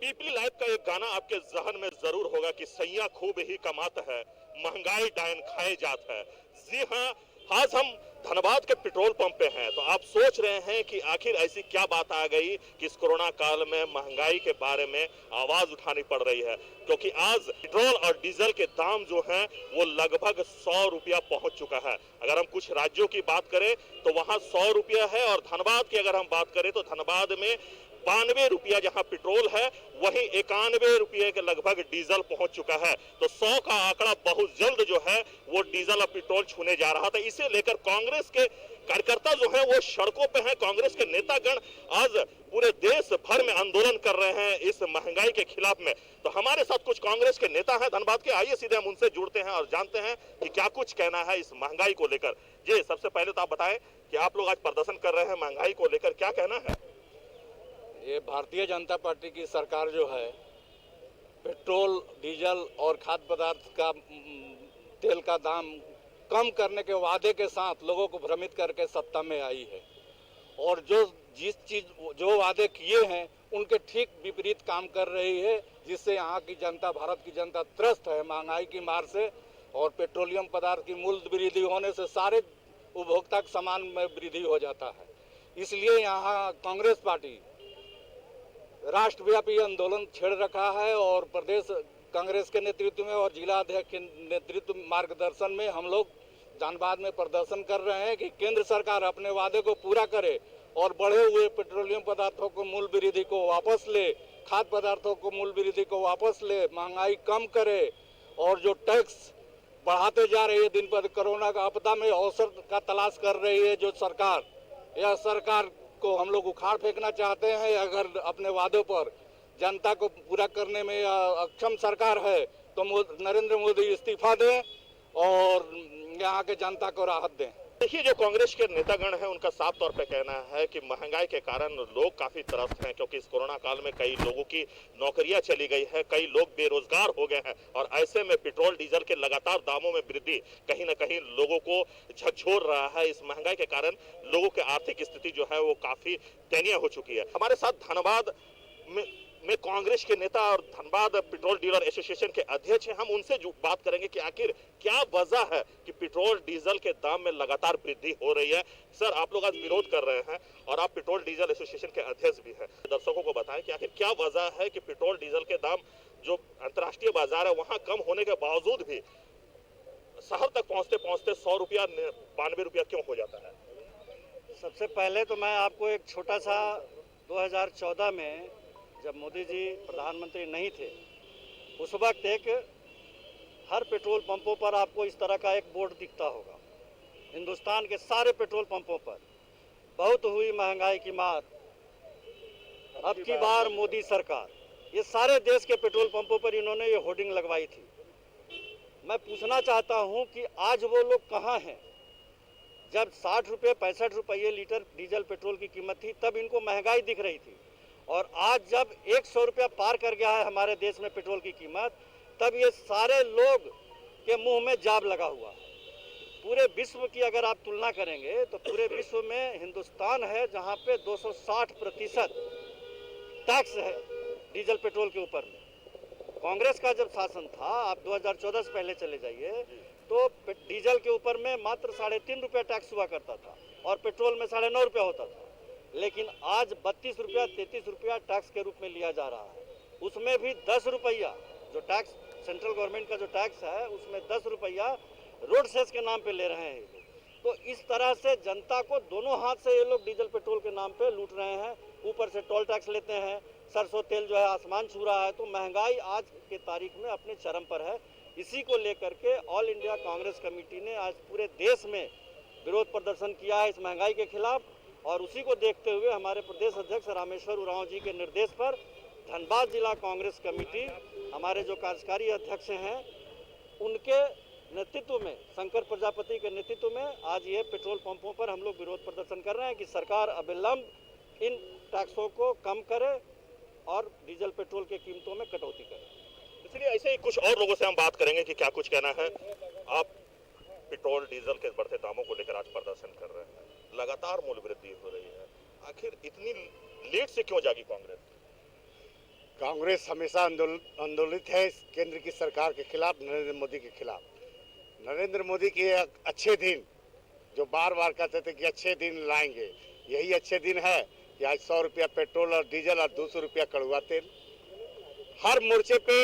पीपली live का एक गाना आपके जहन में जरूर होगा कि सैया खूब ही कमाता है, महंगाई डायन खाए जात है। जी हाँ, आज हम धनबाद के पेट्रोल पंप पे हैं, तो आप सोच रहे हैं कि आखिर ऐसी क्या बात आ गई कि इस कोरोना काल में महंगाई के बारे में आवाज उठानी पड़ रही है, क्योंकि आज पेट्रोल और डीजल के दाम जो हैं वो लगभग 100 रुपया पहुंच चुका है। अगर हम कुछ राज्यों की बात करें तो वहां 100 रुपया है, और धनबाद की अगर हम बात करें तो धनबाद में 92 रुपया जहां पेट्रोल है वहीं 91 रुपये के लगभग डीजल पहुंच चुका है। तो 100 का आंकड़ा बहुत जल्द जो है वो डीजल और पेट्रोल छूने जा रहा था। इसे लेकर कांग्रेस के कार्यकर्ता जो है वो सड़कों पे हैं। कांग्रेस के नेतागण आज पूरे देश भर में आंदोलन कर रहे हैं इस महंगाई के खिलाफ में। तो हमारे साथ कुछ कांग्रेस के नेता हैं धनबाद के, आइए सीधे हम उनसे जुड़ते हैं और जानते हैं कि क्या कुछ कहना है इस महंगाई को लेकर। जी, सबसे पहले तो आप बताएं कि आप लोग आज प्रदर्शन कर रहे हैं महंगाई को लेकर, क्या कहना है? ये भारतीय जनता पार्टी की सरकार जो है पेट्रोल, डीजल और खाद्य पदार्थ का तेल का दाम कम करने के वादे के साथ लोगों को भ्रमित करके सत्ता में आई है, और जो वादे किए हैं उनके ठीक विपरीत काम कर रही है, जिससे यहाँ की जनता, भारत की जनता त्रस्त है महंगाई की मार से। और पेट्रोलियम पदार्थ की मूल्य वृद्धि होने से सारे उपभोक्ता के सामान में वृद्धि हो जाता है। इसलिए यहाँ कांग्रेस पार्टी राष्ट्रव्यापी आंदोलन छेड़ रखा है, और प्रदेश कांग्रेस के नेतृत्व में और जिला अध्यक्ष के नेतृत्व मार्गदर्शन में हम लोग धनबाद में प्रदर्शन कर रहे हैं कि केंद्र सरकार अपने वादे को पूरा करे और बढ़े हुए पेट्रोलियम पदार्थों को मूल्य वृद्धि को वापस ले, खाद्य पदार्थों को मूल्य वृद्धि को वापस ले, महंगाई कम करे, और जो टैक्स बढ़ाते जा रही है दिन पर, कोरोना का आपदा में अवसर का तलाश कर रही है जो सरकार, यह सरकार को हम लोग उखाड़ फेंकना चाहते हैं। अगर अपने वादों पर जनता को पूरा करने में अक्षम सरकार है तो नरेंद्र मोदी इस्तीफा दें और यहाँ के जनता को राहत दें। देखिए, जो कांग्रेस के नेतागण हैं उनका साफ तौर पे कहना है कि महंगाई के कारण लोग काफी त्रस्त हैं, क्योंकि इस कोरोना काल में कई लोगों की नौकरियां चली गई है, कई लोग बेरोजगार हो गए हैं, और ऐसे में पेट्रोल डीजल के लगातार दामों में वृद्धि कहीं ना कहीं लोगों को झकझोर रहा है। इस महंगाई के कारण लोगों की आर्थिक स्थिति जो है वो काफी दयनीय हो चुकी है। हमारे साथ धनबाद में कांग्रेस के नेता और धनबाद पेट्रोल डीलर एसोसिएशन के अध्यक्ष हैं, हम उनसे बात करेंगे कि आखिर क्या वजह है कि पेट्रोल डीजल के दाम में लगातार वृद्धि हो रही है। सर, आप लोग आज विरोध कर रहे हैं और आप पेट्रोल डीजल एसोसिएशन के अध्यक्ष भी हैं, दर्शकों को बताएं कि आखिर क्या वजह है कि पेट्रोल डीजल के दाम जो अंतर्राष्ट्रीय बाजार है वहां कम होने के बावजूद भी शहर तक पहुंचते पहुंचते 100 रुपया 92 रुपया क्यों हो जाता है? सबसे पहले तो मैं आपको एक छोटा सा 2014 में जब मोदी जी प्रधानमंत्री नहीं थे उस वक्त एक हर पेट्रोल पंपों पर आपको इस तरह का एक बोर्ड दिखता होगा। हिंदुस्तान के सारे पेट्रोल पंपों पर बहुत हुई महंगाई की मार, अब की बार मोदी सरकार, ये सारे देश के पेट्रोल पंपों पर इन्होंने ये होर्डिंग लगवाई थी। मैं पूछना चाहता हूं कि आज वो लोग कहां हैं? जब 60 रुपये 65 रुपये लीटर डीजल पेट्रोल की कीमत थी तब इनको महंगाई दिख रही थी, और आज जब 100 रुपया पार कर गया है हमारे देश में पेट्रोल की कीमत, तब ये सारे लोग के मुंह में जाब लगा हुआ है। पूरे विश्व की अगर आप तुलना करेंगे तो पूरे विश्व में हिंदुस्तान है जहां पे 260% टैक्स है डीजल पेट्रोल के ऊपर में। कांग्रेस का जब शासन था, आप 2014 से पहले चले जाइए, तो डीजल के ऊपर में मात्र 3.5 रुपया टैक्स हुआ करता था और पेट्रोल में 9.5 रुपया होता था। लेकिन आज 32 रुपया 33 रुपया टैक्स के रूप में लिया जा रहा है। उसमें भी 10 रुपया जो टैक्स, सेंट्रल गवर्नमेंट का जो टैक्स है उसमें 10 रुपया रोड सेस के नाम पे ले रहे हैं। तो इस तरह से जनता को दोनों हाथ से ये लोग डीजल पेट्रोल के नाम पे लूट रहे हैं, ऊपर से टोल टैक्स लेते हैं, सरसों तेल जो है आसमान छू रहा है। तो महंगाई आज के तारीख में अपने चरम पर है। इसी को लेकर के ऑल इंडिया कांग्रेस कमेटी ने आज पूरे देश में विरोध प्रदर्शन किया है इस महंगाई के खिलाफ, और उसी को देखते हुए हमारे प्रदेश अध्यक्ष रामेश्वर उरांव जी के निर्देश पर धनबाद जिला कांग्रेस कमेटी, हमारे जो कार्यकारी अध्यक्ष हैं उनके नेतृत्व में, शंकर प्रजापति के नेतृत्व में आज ये पेट्रोल पंपों पर हम लोग विरोध प्रदर्शन कर रहे हैं कि सरकार अविलंब इन टैक्सों को कम करे और डीजल पेट्रोल के कीमतों में कटौती करे। इसलिए ऐसे ही कुछ और लोगों से हम बात करेंगे कि क्या कुछ कहना है। आप पेट्रोल डीजल के बढ़ते दामों को लेकर आज प्रदर्शन कर रहे हैं, लगातार मूल्य वृद्धि हो रही है, आखिर इतनी लेट से क्यों जागी कांग्रेस? कांग्रेस हमेशा आंदोलित है केंद्र की सरकार के खिलाफ, नरेंद्र मोदी के खिलाफ। नरेंद्र मोदी के अच्छे दिन जो बार बार कहते थे कि अच्छे दिन लाएंगे, यही अच्छे दिन है कि आज 100 रुपया पेट्रोल और डीजल और 200 रुपया कड़वा तेल। हर मोर्चे पे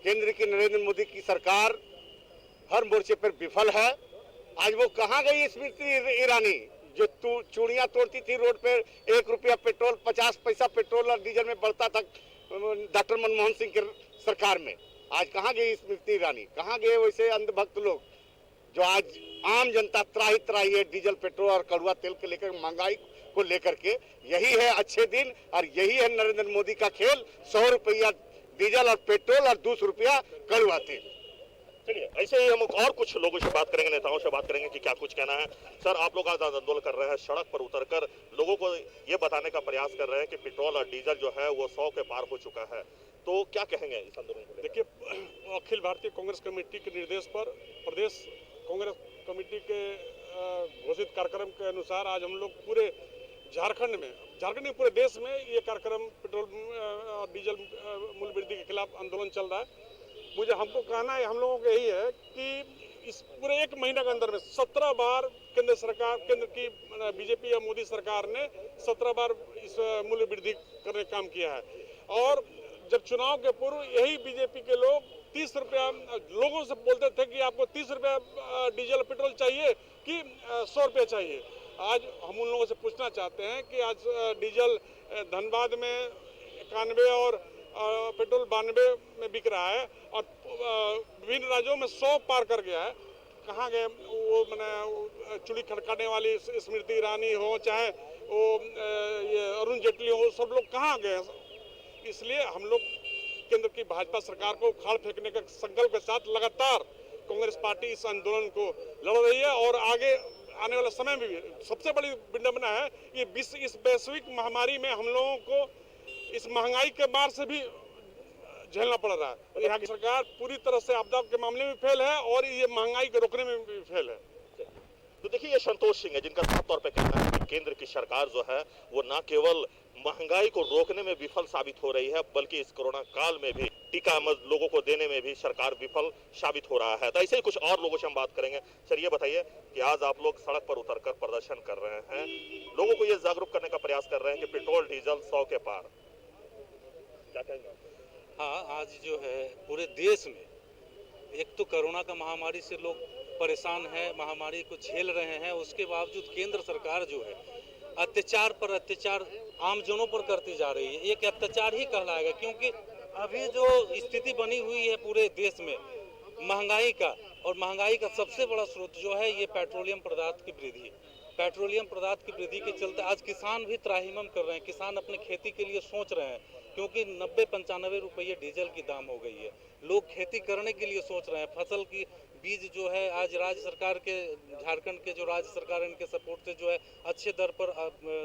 केंद्र की नरेंद्र मोदी की सरकार हर मोर्चे पर विफल है। आज वो कहाँ गई स्मृति ईरानी जो चूड़ियां तोड़ती थी रोड पे? 1 रुपया पेट्रोल 50 पैसा पेट्रोल और डीजल में बढ़ता था डॉक्टर मनमोहन सिंह की सरकार में। आज कहाँ गई स्मृति ईरानी? कहाँ गए वैसे अंधभक्त लोग जो आज आम जनता त्राही त्राही है डीजल पेट्रोल और कड़वा तेल के लेकर, महंगाई को लेकर के। यही है अच्छे दिन और यही है नरेंद्र मोदी का खेल। 100 रुपया डीजल और पेट्रोल और 200 रुपया कड़वा तेल। चलिए, ऐसे ही हम और कुछ लोगों से बात करेंगे, नेताओं से बात करेंगे कि क्या कुछ कहना है। सर, आप लोग आज आंदोलन कर रहे हैं, सड़क पर उतरकर लोगों को ये बताने का प्रयास कर रहे हैं कि पेट्रोल और डीजल जो है वो 100 के पार हो चुका है, तो क्या कहेंगे इस आंदोलन को? देखिए, अखिल भारतीय कांग्रेस कमेटी के निर्देश पर प्रदेश कांग्रेस कमेटी के घोषित कार्यक्रम के अनुसार आज हम लोग पूरे झारखंड में पूरे देश में ये कार्यक्रम पेट्रोल और डीजल मूल्य वृद्धि के खिलाफ आंदोलन चल रहा है। हमको कहना है, हम लोगों को यही है कि इस पूरे 1 महीने के अंदर में 17 बार केंद्र की बीजेपी या मोदी सरकार ने 17 बार इस मूल्य वृद्धि करने का काम किया है। और जब चुनाव के पूर्व यही बीजेपी के लोग 30 रुपया लोगों से बोलते थे कि आपको 30 रुपया डीजल पेट्रोल चाहिए कि 100 रुपया चाहिए। आज हम उन लोगों से पूछना चाहते हैं कि आज डीजल धनबाद में 91 और पेट्रोल 92 में बिक रहा है और विभिन्न राज्यों में 100 पार कर गया है। कहाँ गए वो मैंने चुड़ी खड़काने वाली स्मृति ईरानी हो, चाहे वो ये अरुण जेटली हो, सब लोग कहाँ गए? इसलिए हम लोग केंद्र की भाजपा सरकार को उखाड़ फेंकने के संकल्प के साथ लगातार कांग्रेस पार्टी इस आंदोलन को लड़ रही है और आगे आने वाला समय में भी। सबसे बड़ी विडंबना है कि इस वैश्विक महामारी में हम लोगों को इस महंगाई के मार से भी झेलना पड़ रहा है। यहाँ की सरकार पूरी तरह से आपदा के मामले में फेल है और ये महंगाई को रोकने में भी फेल है। तो देखिए, ये संतोष सिंह है जिनका साफ तौर पे कहना है कि केंद्र की सरकार जो है वो न केवल महंगाई को रोकने में विफल साबित हो रही है, बल्कि इस कोरोना काल में भी टीका लोगों को देने में भी सरकार विफल साबित हो रहा है। तो ऐसे ही कुछ और लोगों से हम बात करेंगे। सर, ये बताइए कि आज आप लोग सड़क पर उतरकर प्रदर्शन कर रहे हैं, लोगों को ये जागरूक करने का प्रयास कर रहे हैं कि पेट्रोल डीजल 100 के पार, क्या कहेंगे? हाँ, आज जो है पूरे देश में एक तो कोरोना का महामारी से लोग परेशान हैं, महामारी को झेल रहे हैं, उसके बावजूद केंद्र सरकार जो है अत्याचार पर अत्याचार आमजनों पर करती जा रही है। एक अत्याचार ही कहलाएगा, क्योंकि अभी जो स्थिति बनी हुई है पूरे देश में महंगाई का, और महंगाई का सबसे बड़ा स्रोत जो है ये पेट्रोलियम पदार्थ की वृद्धि। पेट्रोलियम पदार्थ की वृद्धि के चलते आज किसान भी त्राहिमाम कर रहे हैं, किसान अपने खेती के लिए सोच रहे हैं, क्योंकि 90-95 रुपये डीजल की दाम हो गई है। लोग खेती करने के लिए सोच रहे हैं। फसल की बीज जो है आज राज्य सरकार के, झारखंड के जो राज्य सरकार है, इनके सपोर्ट से जो है अच्छे दर पर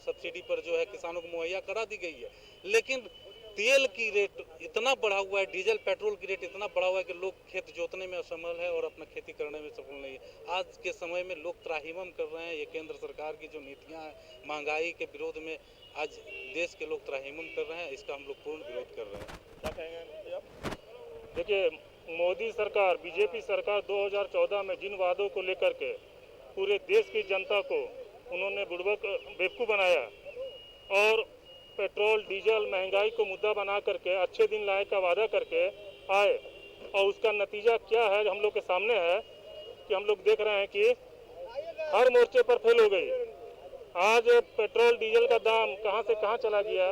सब्सिडी पर जो है किसानों को मुहैया करा दी गई है। लेकिन तेल की रेट इतना बढ़ा हुआ है, डीजल पेट्रोल की रेट इतना बढ़ा हुआ है कि लोग खेत जोतने में असमर्थ है और अपना खेती करने में सफल नहीं है। आज के समय में लोग त्राहिमाम कर रहे हैं। ये केंद्र सरकार की जो नीतियाँ हैं महंगाई के विरोध में, आज देश के लोग त्राहिमाम कर रहे हैं। इसका हम लोग पूर्ण विरोध कर रहे हैं। क्या कहेंगे आप? देखिए, मोदी सरकार, बीजेपी सरकार 2014 में जिन वादों को लेकर के पूरे देश की जनता को उन्होंने बुड़बक बेवकूफ़ बनाया और पेट्रोल डीजल महंगाई को मुद्दा बना करके अच्छे दिन लाए का वादा करके आए, और उसका नतीजा क्या है हम लोग के सामने है कि हम लोग देख रहे हैं कि हर मोर्चे पर फेल हो गई। आज पेट्रोल डीजल का दाम कहां से कहां चला गया,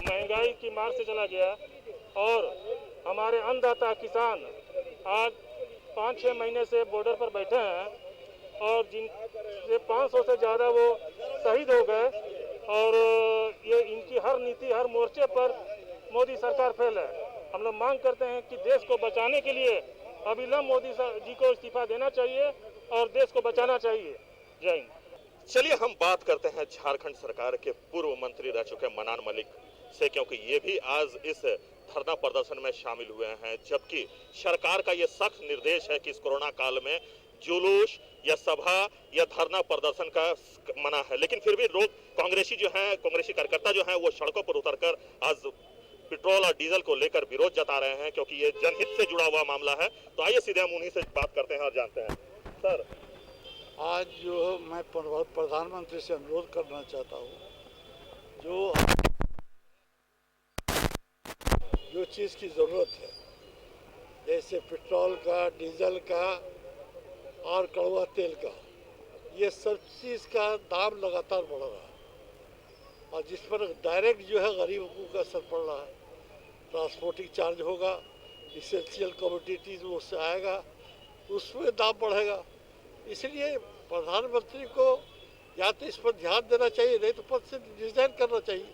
महंगाई की मार से चला गया, और हमारे अन्नदाता किसान आज 5-6 महीने से बॉर्डर पर बैठे हैं और जिनसे 500 से ज़्यादा वो शहीद हो गए, और ये इनकी हर नीति, हर मोर्चे पर मोदी सरकार फेल है। हम लोग मांग करते हैं कि देश को बचाने के लिए अविलंब मोदी जी को इस्तीफा देना चाहिए और देश को बचाना चाहिए। जय हिंद। चलिए, हम बात करते हैं झारखंड सरकार के पूर्व मंत्री रह चुके मनान मलिक से, क्योंकि ये भी आज इस धरना प्रदर्शन में शामिल हुए हैं, जबकि सरकार का ये सख्त निर्देश है कि इस कोरोना काल में जुलूस या सभा या धरना प्रदर्शन का मना है। लेकिन फिर भी लोग कांग्रेसी कार्यकर्ता जो हैं वो सड़कों पर उतरकर आज पेट्रोल और डीजल को लेकर विरोध जता रहे हैं, क्योंकि ये जनहित से जुड़ा हुआ मामला है। तो आइए सीधे हम उन्हीं से बात करते हैं और जानते हैं। सर, आज जो मैं प्रधानमंत्री से अनुरोध करना चाहता हूँ, जो चीज़ की ज़रूरत है, जैसे पेट्रोल का, डीजल का और कड़वा तेल का, ये सब चीज़ का दाम लगातार बढ़ रहा है और जिस पर डायरेक्ट जो है गरीबों का असर पड़ रहा है। ट्रांसपोर्टिंग चार्ज होगा, इसेंशियल कमोडिटीज उससे आएगा, उसमें दाम बढ़ेगा। इसलिए प्रधानमंत्री को या तो इस पर ध्यान देना चाहिए, नहीं तो पद से रिजाइन करना चाहिए।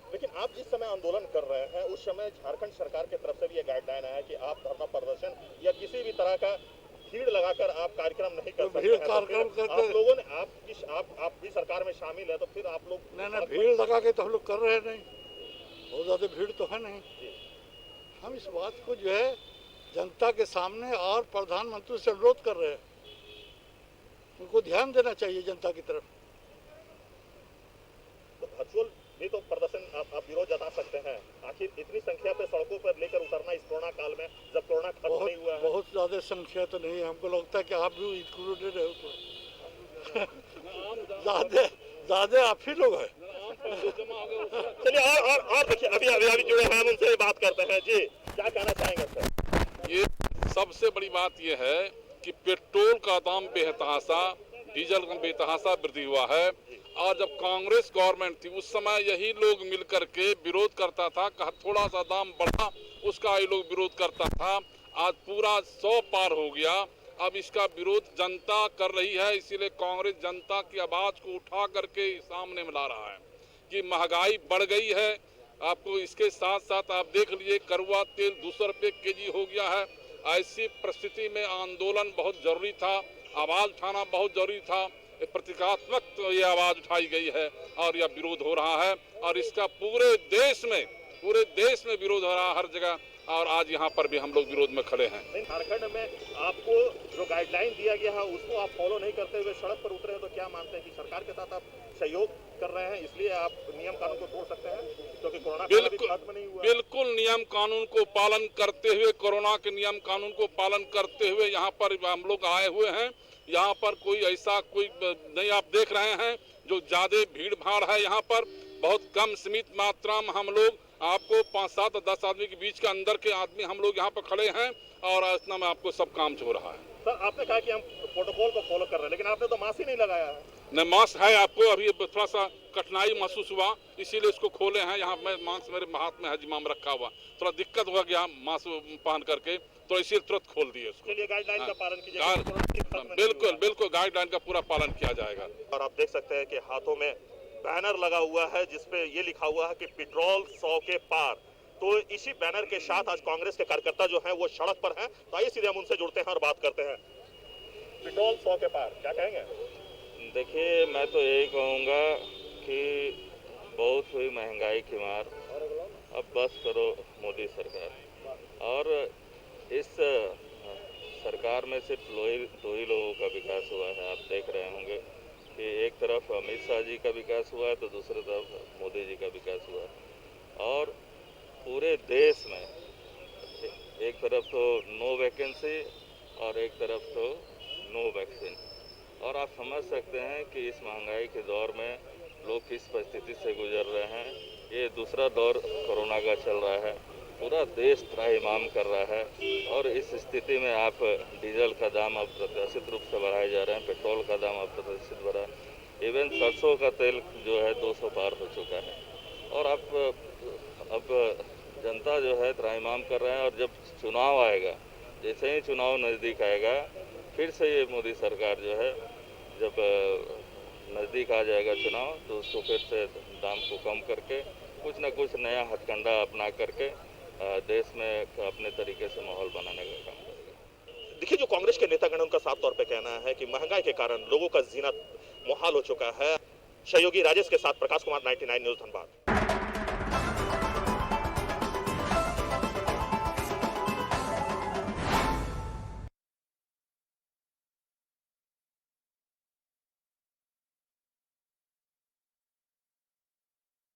लेकिन आप जिस समय आंदोलन कर रहे हैं उस समय झारखंड सरकार की तरफ से भी ये गाइडलाइन आया कि आप धरना प्रदर्शन या किसी भी तरह का भीड़ लगाकर आप कार्यक्रम नहीं कर सकते हैं। कार्यक्रम करके आप लोगों ने आप भी सरकार में शामिल है, तो फिर आप लोग नहीं भीड़ लगा के तो हम लोग कर रहे नहीं, बहुत ज़्यादा भीड़ तो है नहीं। हम इस बात को जो है जनता के सामने और प्रधानमंत्री से अनुरोध कर रहे हैं, उनको ध्यान देना चाहिए जनता की तरफ। तो वर्चुअल भी तो प्रदर्शन आप विरोध जता सकते हैं। आखिर इतनी संख्या पे सड़कों पर लेकर उतरना इस कोरोना काल में, जब कोरोना खत्म नहीं हुआ है। बहुत ज़्यादा संख्या तो नहीं है, हमको लगता है कि आप भी इंक्लूडेड है उसमें। ज़्यादा आप ही लोग हैं। चलिए और देखिए, अभी जुड़े हैं, हम उनसे बात करते हैं। जी, क्या कहना चाहेंगे सर? ये सबसे बड़ी बात यह है कि पेट्रोल का दाम बेतहाशा, डीजल का बेतहाशा वृद्धि हुआ है। और जब कांग्रेस गवर्नमेंट थी उस समय यही लोग मिलकर के विरोध करता था, कहा थोड़ा सा दाम बढ़ा उसका ये लोग विरोध करता था। आज पूरा 100 पार हो गया। अब इसका विरोध जनता कर रही है, इसीलिए कांग्रेस जनता की आवाज को उठा करके सामने में ला रहा है कि महंगाई बढ़ गई है। आपको इसके साथ साथ आप देख लीजिए, कड़वा तेल 200 रुपये केजी हो गया है। ऐसी परिस्थिति में आंदोलन बहुत जरूरी था, आवाज उठाना बहुत जरूरी था। प्रतीकात्मक तो ये आवाज उठाई गई है और यह विरोध हो रहा है और इसका पूरे देश में विरोध हो रहा है हर जगह। और आज यहाँ पर भी हम लोग विरोध में खड़े हैं। झारखंड में आपको जो गाइडलाइन दिया गया है उसको आप फॉलो नहीं करते हुए सड़क पर उतरे हैं, तो क्या मानते हैं कि सरकार के साथ आप सहयोग कर रहे हैं, इसलिए आप नियम कानून को तोड़ सकते हैं, क्योंकि कोरोना खत्म नहीं हुआ? बिल्कुल नियम कानून को पालन करते हुए, कोरोना के नियम कानून को पालन करते हुए यहाँ पर हम लोग आए हुए हैं। यहाँ पर कोई ऐसा कोई नहीं, आप देख रहे हैं जो ज्यादा भीड़ भाड़ है यहाँ पर, बहुत कम सीमित मात्रा में हम लोग, आपको 5, 7, 10 आदमी के बीच के अंदर के आदमी हम लोग यहाँ पर खड़े हैं और इतना में आपको सब काम हो रहा है। सर, आपने कहा कि हम प्रोटोकॉल को फॉलो कर रहे हैं, लेकिन आपने तो मास्क ही नहीं लगाया है। न मास्क है, आपको अभी थोड़ा सा कठिनाई महसूस हुआ, इसीलिए इसको खोले हैं। यहाँ मैं मास्क मेरे हाथ में है, जिम्मा में रखा हुआ, थोड़ा दिक्कत हो गया मास्क पहन करके, तो इसीलिए तुरंत खोल दिए इसको। चलिए, गाइडलाइन का पालन कीजिए। बिल्कुल गाइडलाइन का पूरा पालन किया जाएगा। और आप देख सकते हैं कि हाथों में बैनर लगा हुआ है जिसपे ये लिखा हुआ है कि पेट्रोल 100 के पार। तो इसी बैनर के साथ आज कांग्रेस के कार्यकर्ता जो हैं वो सड़क पर हैं। तो आइए सीधे हम उनसे जुड़ते हैं और बात करते हैं। पेट्रोल 100 के पार, क्या कहेंगे? देखिए, मैं तो यही कहूँगा कि बहुत हुई महंगाई की मार, अब बस करो मोदी सरकार। और इस सरकार में सिर्फ दो ही लोगों का विकास हुआ है। आप देख रहे होंगे कि एक तरफ अमित शाह जी का विकास हुआ है तो दूसरी तरफ मोदी जी का विकास हुआ है। और पूरे देश में एक तरफ तो नो वैकेंसी और एक तरफ तो नो वैक्सीन। और आप समझ सकते हैं कि इस महंगाई के दौर में लोग किस परिस्थिति से गुजर रहे हैं। ये दूसरा दौर कोरोना का चल रहा है, पूरा देश त्राहिमाम कर रहा है। और इस स्थिति में आप डीजल का दाम अब प्रत्याशित रूप से बढ़ाए जा रहे हैं, पेट्रोल का दाम अब प्रत्याशित बढ़ा, इवन सरसों का तेल जो है 200 पार हो चुका है। और अब जनता जो है त्राहिमाम कर रहे हैं। और जब चुनाव आएगा, जैसे ही चुनाव नज़दीक आएगा, फिर से ये मोदी सरकार जो है, जब नज़दीक आ जाएगा चुनाव, तो उसको फिर से दाम को कम करके कुछ न कुछ नया हथकंडा अपना करके देश में अपने तरीके से माहौल बनाने का काम करेगा। देखिए, जो कांग्रेस के नेतागण, उनका साफ तौर पे कहना है कि महंगाई के कारण लोगों का जीना मुहाल हो चुका है। सहयोगी राजेश के साथ प्रकाश कुमार, 99 न्यूज़, धनबाद।